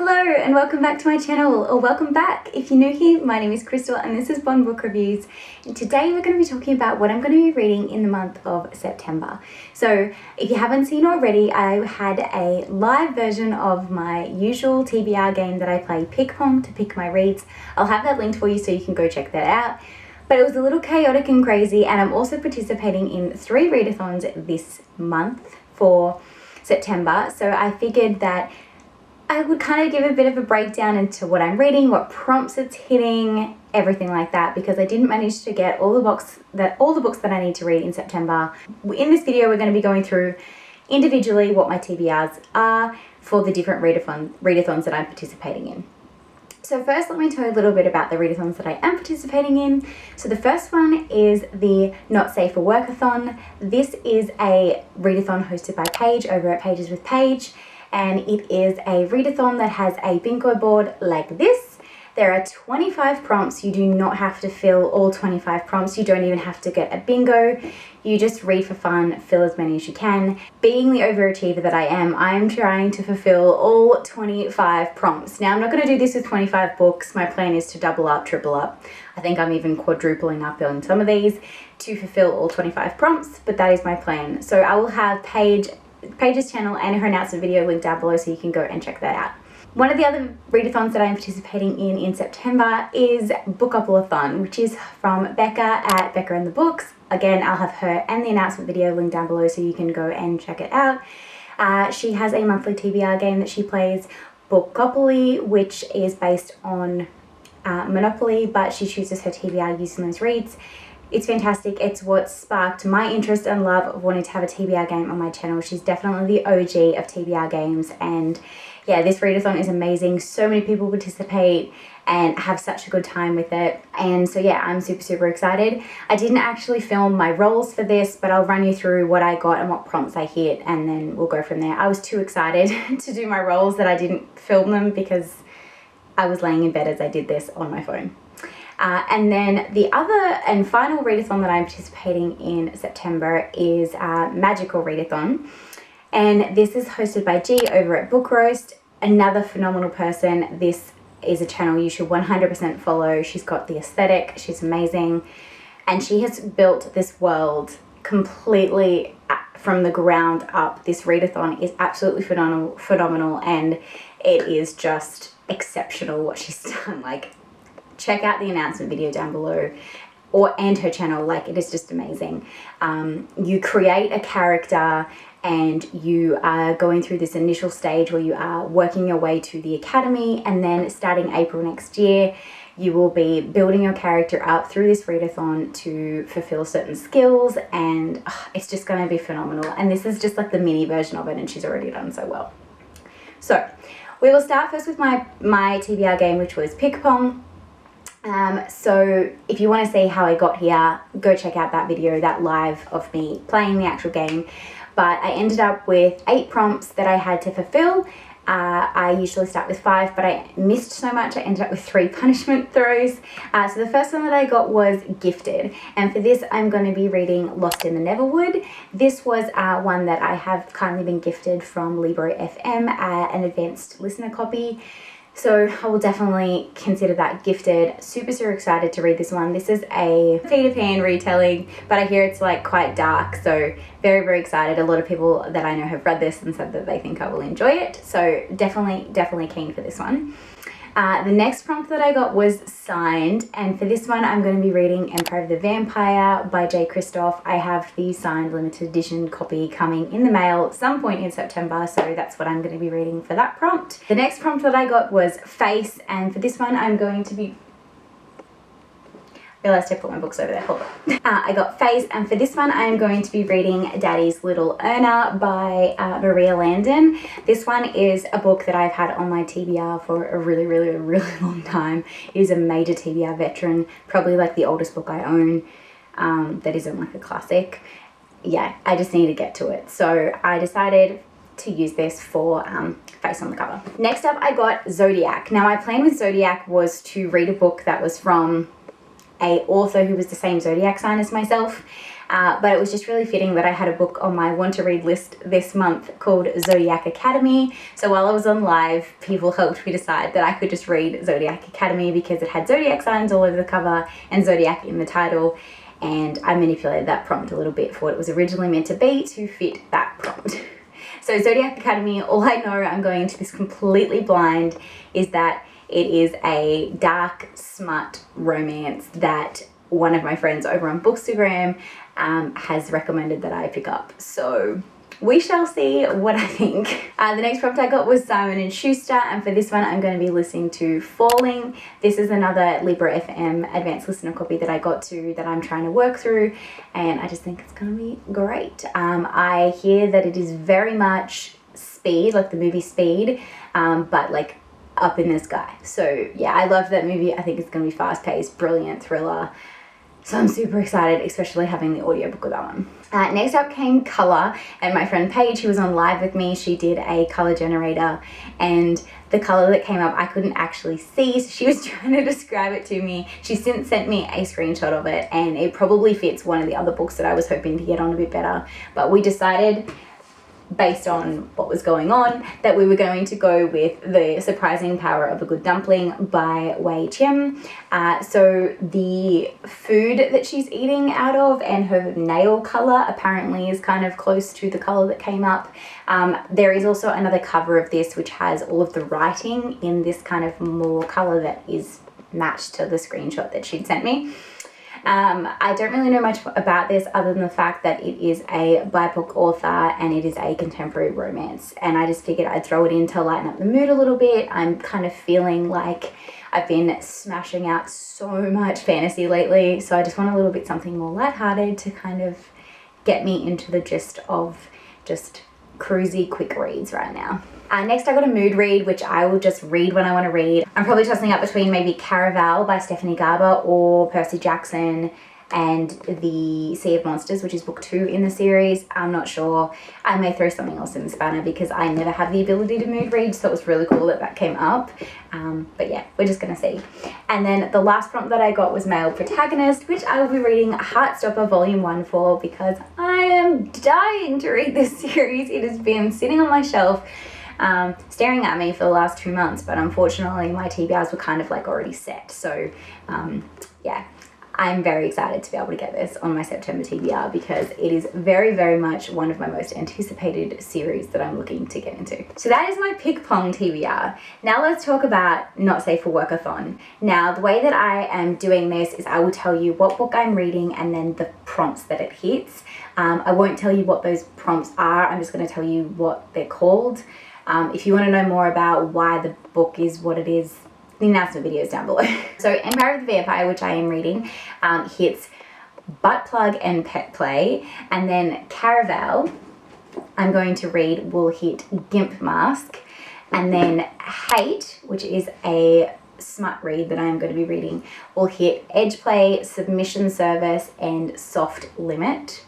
Hello and welcome back to my channel, or welcome back if you're new here. My name is Crystal and this is Bon Book Reviews, and today we're going to be talking about what I'm going to be reading in the month of September. So if you haven't seen already, I had a live version of my usual TBR game that I play, Ping-pong, to pick my reads. I'll have that linked for you so you can go check that out. But it was a little chaotic and crazy, and I'm also participating in 3 readathons this month for September. So I figured that I would kind of give a bit of a breakdown into what I'm reading, what prompts it's hitting, everything like that, because I didn't manage to get all the books that I need to read in September. In this video, we're going to be going through individually what my TBRs are for the different readathons that I'm participating in. So first, let me tell you a little bit about the readathons that I am participating in. So the first one is the Not Safe For Workathon. This is a readathon hosted by Paige over at Pages with Paige. And it is a readathon that has a bingo board like this. There are 25 prompts. You do not have to fill all 25 prompts. You don't even have to get a bingo. You just read for fun, fill as many as you can. Being the overachiever that I am, I'm trying to fulfill all 25 prompts. Now, I'm not going to do this with 25 books. My plan is to double up, triple up. I think I'm even quadrupling up on some of these to fulfill all 25 prompts, but that is my plan. So I will have Paige's channel and her announcement video linked down below so you can go and check that out. One of the other readathons that I'm participating in September is Bookopolathon, which is from Becca at Becca and the Books. Again, I'll have her and the announcement video linked down below so you can go and check it out. She has a monthly TBR game that she plays, Bookopoly, which is based on Monopoly, but she chooses her TBR using those reads. It's fantastic. It's what sparked my interest and love of wanting to have a TBR game on my channel. She's definitely the OG of TBR games, and yeah, this readathon is amazing. So many people participate and have such a good time with it, and so yeah, I'm super excited. I didn't actually film my rolls for this, but I'll run you through what I got and what prompts I hit, and then we'll go from there. I was too excited to do my rolls that I didn't film them because I was laying in bed as I did this on my phone. And then the other and final readathon that I'm participating in September is Magicalreadathon, and this is hosted by G over at Book Roast, another phenomenal person. This is a channel you should 100% follow. She's got the aesthetic, she's amazing, and she has built this world completely from the ground up. This readathon is absolutely phenomenal, and it is just exceptional what she's done. Like, check out the announcement video down below, and her channel. Like, it is just amazing. You create a character and you are going through this initial stage where you are working your way to the academy, and then starting April next year you will be building your character up through this readathon to fulfill certain skills, and it's just going to be phenomenal. And this is just like the mini version of it, and she's already done so well. So we will start first with my TBR game, which was Ping-pong. So if you want to see how I got here, go check out that video, that live of me playing the actual game. But I ended up with 8 prompts that I had to fulfill. I usually start with 5, but I missed so much I ended up with 3 punishment throws. So the first one that I got was Gifted, and for this I'm going to be reading Lost in the Neverwood. This was one that I have kindly been gifted from Libro FM, an advanced listener copy. So I will definitely consider that gifted. Super excited to read this one. This is a Peter Pan retelling, but I hear it's like quite dark, so very excited. A lot of people that I know have read this and said that they think I will enjoy it, so definitely keen for this one. The next prompt that I got was Signed, and for this one I'm going to be reading Empire of the Vampire by J. Kristoff. I have the signed limited edition copy coming in the mail at some point in September, so that's what I'm going to be reading for that prompt. The next prompt that I got was Face, and for this one I'm going to be... I realized I put my books over there, hold on. I got Face, and for this one I am going to be reading Daddy's Little Earner by Maria Landon. This one is a book that I've had on my TBR for a really long time. It is a major TBR veteran, probably like the oldest book I own that isn't like a classic. Yeah, I just need to get to it. So I decided to use this for Face on the cover. Next up I got Zodiac. Now my plan with Zodiac was to read a book that was from a author who was the same zodiac sign as myself. but it was just really fitting that I had a book on my want to read list this month called Zodiac Academy. So while I was on live, people helped me decide that I could just read Zodiac Academy because it had zodiac signs all over the cover and zodiac in the title, and I manipulated that prompt a little bit for what it was originally meant to be to fit that prompt. So Zodiac Academy, all I know, I'm going into this completely blind, is that it is a dark smut romance that one of my friends over on Bookstagram has recommended that I pick up. So we shall see what I think. The next prompt I got was Simon & Schuster, and for this one I'm going to be listening to Falling. This is another Libro FM advanced listener copy that I got to that I'm trying to work through, and I just think it's going to be great. I hear that it is very much Speed, like the movie Speed, but like up in the sky. So yeah, I love that movie. I think it's going to be fast-paced, brilliant thriller. So I'm super excited, especially having the audiobook of that one. Next up came Colour, and my friend Paige, who was on live with me, she did a colour generator, and the colour that came up I couldn't actually see, so she was trying to describe it to me. She since sent me a screenshot of it, and it probably fits one of the other books that I was hoping to get on a bit better, but we decided, based on what was going on, that we were going to go with The Surprising Power of a Good Dumpling by Wei Chim. So the food that she's eating out of and her nail colour apparently is kind of close to the colour that came up. There is also another cover of this which has all of the writing in this kind of more colour that is matched to the screenshot that she'd sent me. I don't really know much about this other than the fact that it is a BIPOC author and it is a contemporary romance, and I just figured I'd throw it in to lighten up the mood a little bit. I'm kind of feeling like I've been smashing out so much fantasy lately, so I just want a little bit something more lighthearted to kind of get me into the gist of just cruisy quick reads right now. Next I got a mood read, which I will just read when I want to read. I'm probably tossing up between maybe Caraval by Stephanie Garber or Percy Jackson and The Sea of Monsters, which is book 2 in the series. I'm not sure. I may throw something else in the spanner because I never have the ability to mood read, so it was really cool that that came up. But yeah, we're just gonna see. And then the last prompt that I got was Male Protagonist, which I will be reading Heartstopper Volume 1 for because I am dying to read this series. It has been sitting on my shelf, staring at me for the last 2 months, but unfortunately my TBRs were kind of like already set. So yeah, I'm very excited to be able to get this on my September TBR because it is very, very much one of my most anticipated series that I'm looking to get into. So that is my Ping-pong TBR. Now let's talk about Not Safe For Workathon. Now the way that I am doing this is I will tell you what book I'm reading and then the prompts that it hits. I won't tell you what those prompts are, I'm just going to tell you what they're called. If you want to know more about why the book is what it is, the announcement video is down below. So Empire of the Vampire, which I am reading, hits Butt Plug and Pet Play, and then Caraval, I'm going to read, will hit Gimp Mask, and then Hate, which is a smut read that I am going to be reading, will hit Edge Play, Submission Service, and Soft Limit.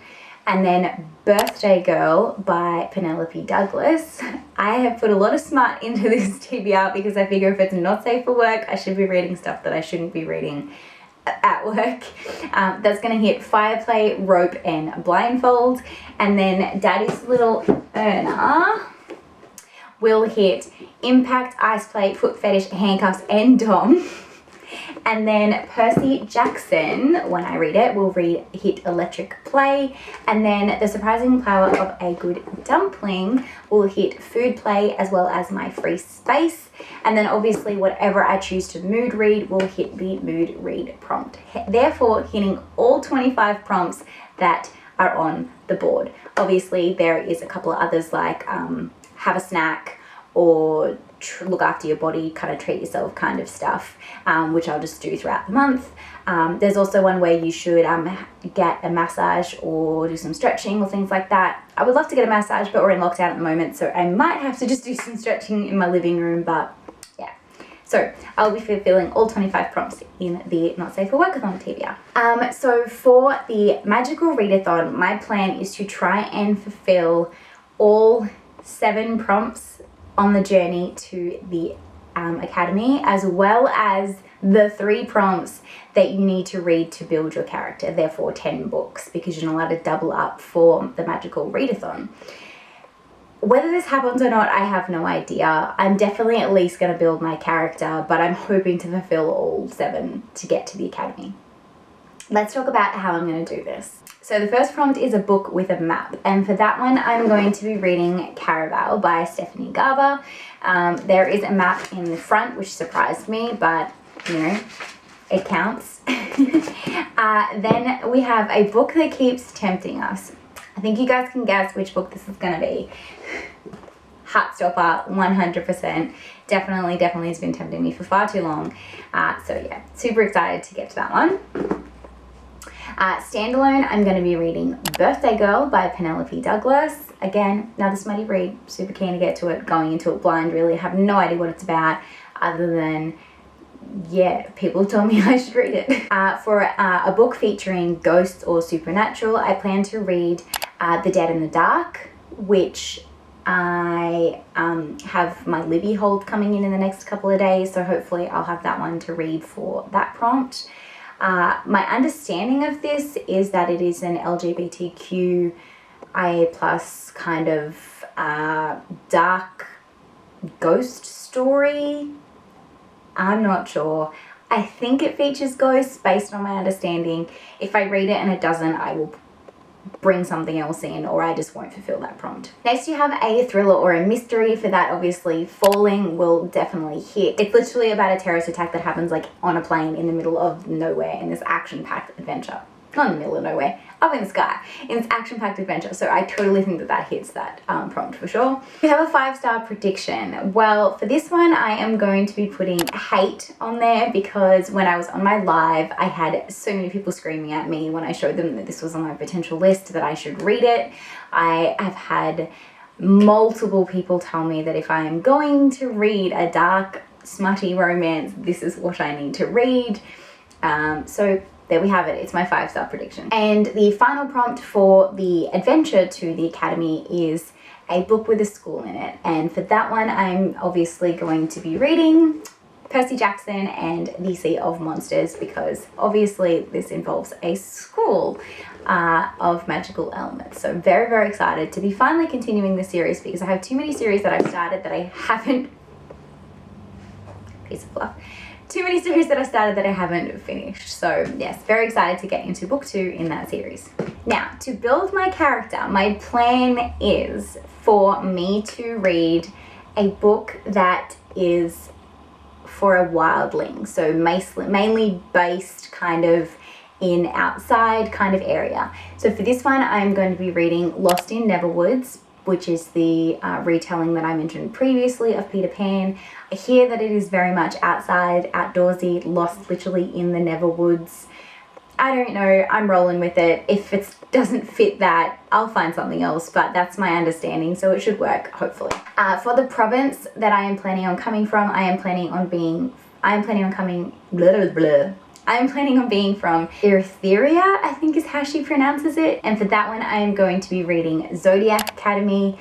And then Birthday Girl by Penelope Douglas. I have put a lot of smut into this TBR because I figure if it's not safe for work, I should be reading stuff that I shouldn't be reading at work. That's going to hit Fireplay, Rope, and Blindfold. And then Daddy's Little Earner will hit Impact, Ice Play, Foot Fetish, Handcuffs, and Dom. And then Percy Jackson, when I read it, will hit Electric Play. And then The Surprising Power of a Good Dumpling will hit Food Play as well as My Free Space. And then obviously whatever I choose to mood read will hit the mood read prompt. Therefore hitting all 25 prompts that are on the board. Obviously there is a couple of others like have a snack or look after your body, kind of treat yourself kind of stuff, which I'll just do throughout the month. There's also one where you should get a massage or do some stretching or things like that. I would love to get a massage, but we're in lockdown at the moment, so I might have to just do some stretching in my living room, but yeah. So I'll be fulfilling all 25 prompts in the Not Safe For Workathon TBR. So for the Magical Readathon, my plan is to try and fulfill all 7 prompts on the journey to the Academy, as well as the 3 prompts that you need to read to build your character, therefore 10 books, because you're not allowed to double up for the Magical Readathon. Whether this happens or not, I have no idea. I'm definitely at least going to build my character, but I'm hoping to fulfill all 7 to get to the academy. Let's talk about how I'm going to do this. So the first prompt is a book with a map, and for that one I'm going to be reading Caraval by Stephanie Garber. There is a map in the front, which surprised me, but you know, it counts. Then we have a book that keeps tempting us. I think you guys can guess which book this is going to be. Heartstopper, 100%. Definitely has been tempting me for far too long. So yeah, super excited to get to that one. Standalone, I'm going to be reading Birthday Girl by Penelope Douglas. Again, another smutty read. Super keen to get to it, going into it blind, really. I have no idea what it's about other than, yeah, people told me I should read it. For a book featuring ghosts or supernatural, I plan to read The Dead in the Dark, which I have my Libby hold coming in the next couple of days, so hopefully I'll have that one to read for that prompt. My understanding of this is that it is an LGBTQIA+ kind of dark ghost story. I'm not sure. I think it features ghosts based on my understanding. If I read it and it doesn't, I will bring something else in, or I just won't fulfill that prompt. Next you have a thriller or a mystery. For that, obviously Falling will definitely hit. It's literally about a terrorist attack that happens like on a plane in the middle of nowhere in this action-packed adventure. Not in the middle of nowhere, up in the sky, in this action-packed adventure. So I totally think that hits that prompt for sure. We have a 5-star prediction. Well, for this one, I am going to be putting hate on there because when I was on my live, I had so many people screaming at me when I showed them that this was on my potential list, that I should read it. I have had multiple people tell me that if I am going to read a dark, smutty romance, this is what I need to read. So there we have it. It's my 5-star prediction. And the final prompt for the adventure to the academy is a book with a school in it. And for that one, I'm obviously going to be reading Percy Jackson and the Sea of Monsters, because obviously this involves a school of magical elements. So very excited to be finally continuing the series, because I have too many series that I've started that I haven't, piece of fluff. Too many series that I started that I haven't finished. So yes, very excited to get into book 2 in that series. Now, to build my character, my plan is for me to read a book that is for a wildling. So mainly based kind of in outside kind of area. So for this one, I'm going to be reading Lost in Neverwoods, which is the retelling that I mentioned previously of Peter Pan. I hear that it is very much outside, outdoorsy, lost literally in the Neverwoods. I don't know, I'm rolling with it. If it doesn't fit that, I'll find something else, but that's my understanding, so it should work, hopefully. For the province that I am planning on coming from, I am planning on being from Erytheria, I think is how she pronounces it. And for that one, I am going to be reading Zodiac Academy.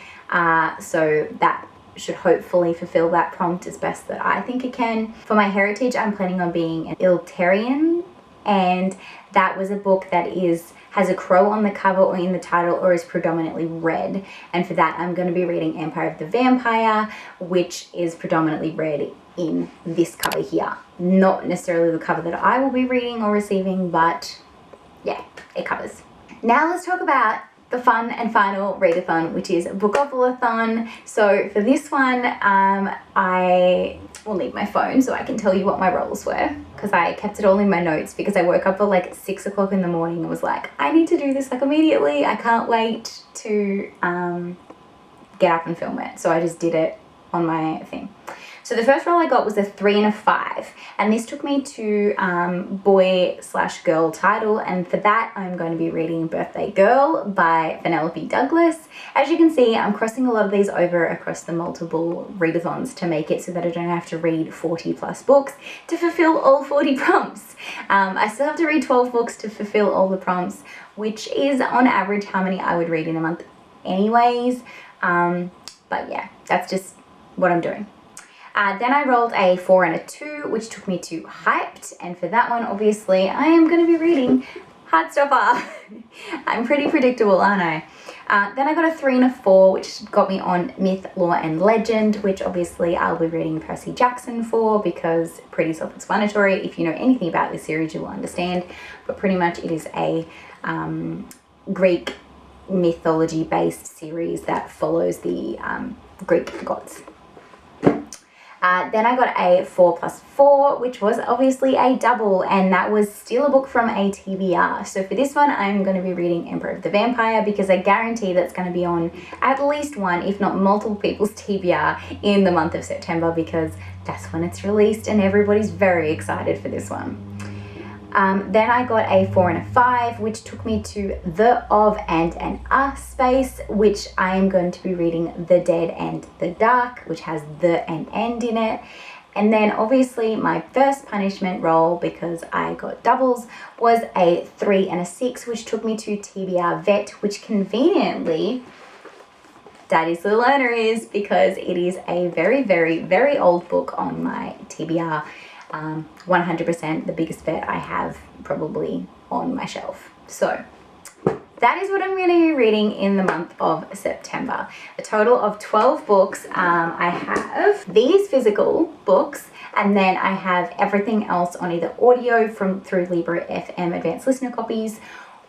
So that should hopefully fulfill that prompt as best that I think it can. For my heritage, I'm planning on being an Iltarian, and that was a book that has a crow on the cover or in the title, or is predominantly red. And for that, I'm going to be reading Empire of the Vampire, which is predominantly red in this cover here. Not necessarily the cover that I will be reading or receiving, but yeah, it covers. Now let's talk about the fun and final readathon, which is Bookopolathon. So for this one, I will need my phone so I can tell you what my roles were, because I kept it all in my notes, because I woke up at like 6 o'clock in the morning and was like, I need to do this like immediately. I can't wait to get up and film it. So I just did it on my thing. So the first roll I got was a 3 and a 5, and this took me to boy/girl title, and for that I'm going to be reading Birthday Girl by Penelope Douglas. As you can see, I'm crossing a lot of these over across the multiple readathons to make it so that I don't have to read 40+ books to fulfill all 40 prompts. I still have to read 12 books to fulfill all the prompts, which is on average how many I would read in a month anyways. But yeah, that's just what I'm doing. Then I rolled a 4 and a 2, which took me to Hyped. And for that one, obviously, I am going to be reading Heartstopper. I'm pretty predictable, aren't I? Then I got a 3 and a 4, which got me on Myth, Lore and Legend, which obviously I'll be reading Percy Jackson for because pretty self-explanatory. If you know anything about this series, you will understand. But pretty much it is a Greek mythology-based series that follows the Greek gods. Then I got a 4 plus 4, which was obviously a double, and that was still a book from a TBR. So for this one, I'm going to be reading Emperor of the Vampire because I guarantee that's going to be on at least one, if not multiple people's TBR in the month of September because that's when it's released and everybody's very excited for this one. Then I got a 4 and a 5, which took me to The Of and an Us space, which I am going to be reading The Dead and the Dark, which has the and end in it. And then obviously my first punishment roll, because I got doubles, was a 3 and a 6, which took me to TBR Vet, which conveniently Daddy's Little Learner is because it is a very, very, very old book on my TBR. 100% the biggest vet I have probably on my shelf. So that is what I'm going to be reading in the month of September. A total of 12 books. I have these physical books, and then I have everything else on either audio through Libro FM advanced listener copies,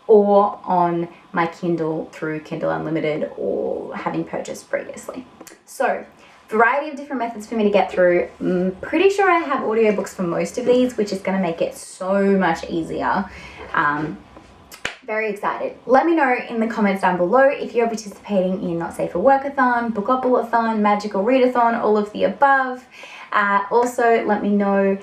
or on my Kindle through Kindle Unlimited, or having purchased previously. So variety of different methods for me to get through. I'm pretty sure I have audiobooks for most of these, which is going to make it so much easier. Very excited. Let me know in the comments down below if you're participating in Safe For Workathon, Bookopolathon, Magicalreadathon, all of the above. Also, let me know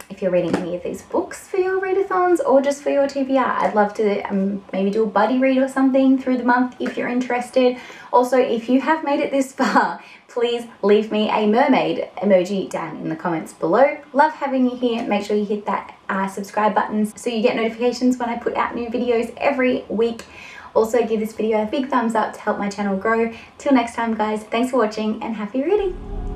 if you're reading any of these books for your readathons or just for your TBR. I'd love to maybe do a buddy read or something through the month if you're interested. Also, if you have made it this far, please leave me a mermaid emoji down in the comments below. Love having you here. Make sure you hit that subscribe button so you get notifications when I put out new videos every week. Also, give this video a big thumbs up to help my channel grow. Till next time, guys, thanks for watching and happy reading.